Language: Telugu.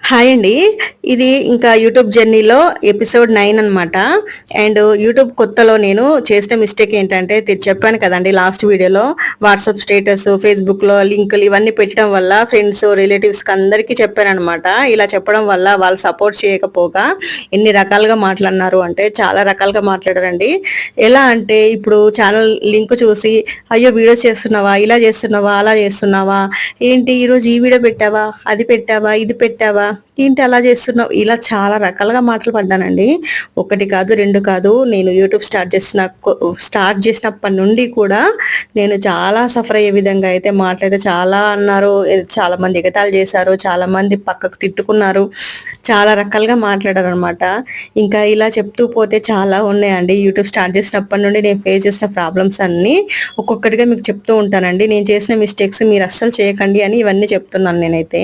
హాయ్ అండి. ఇది ఇంకా యూట్యూబ్ జర్నీలో ఎపిసోడ్ 9 అనమాట. అండ్ యూట్యూబ్ కొత్తలో నేను చేసిన మిస్టేక్ ఏంటంటే చెప్పాను కదండీ లాస్ట్ వీడియోలో వాట్సాప్ స్టేటస్, ఫేస్‌బుక్‌లో లింకులు ఇవన్నీ పెట్టడం వల్ల ఫ్రెండ్స్, రిలేటివ్స్‌కి అందరికీ చెప్పాననమాట. ఇలా చెప్పడం వల్ల వాళ్ళు సపోర్ట్ చేయకపోగా ఎన్ని రకాలుగా మాట్లాడినారు అంటే చాలా రకాలుగా మాట్లాడారండి. ఎలా అంటే ఇప్పుడు ఛానల్ లింక్ చూసి అయ్యో! వీడియోస్ చేస్తున్నావా? ఇలా చేస్తున్నావా? అలా చేస్తున్నావా? ఏంటి ఈరోజు ఈ వీడియో పెట్టావా? అది పెట్టావా? ఇది పెట్టావా? ఏంటి అలా చేస్తున్నావు? ఇలా చాలా రకాలుగా మాటలు పడ్డానండి. ఒకటి కాదు, 2 కాదు. నేను యూట్యూబ్ స్టార్ట్ చేసినప్పటి నుండి కూడా నేను చాలా సఫర్ అయ్యే విధంగా అయితే మాటలైతే చాలా అన్నారు. చాలామంది ఎగతాళి చేశారు. చాలామంది పక్కకు తిట్టుకున్నారు. చాలా రకాలుగా మాట్లాడారనమాట. ఇంకా ఇలా చెప్తూ పోతే చాలా ఉన్నాయండి. యూట్యూబ్ స్టార్ట్ చేసినప్పటి నుండి నేను ఫేస్ చేసిన ప్రాబ్లమ్స్ అన్నీ ఒక్కొక్కటిగా మీకు చెప్తూ ఉంటానండి. నేను చేసిన మిస్టేక్స్ మీరు అస్సలు చేయకండి అని ఇవన్నీ చెప్తున్నాను నేనైతే.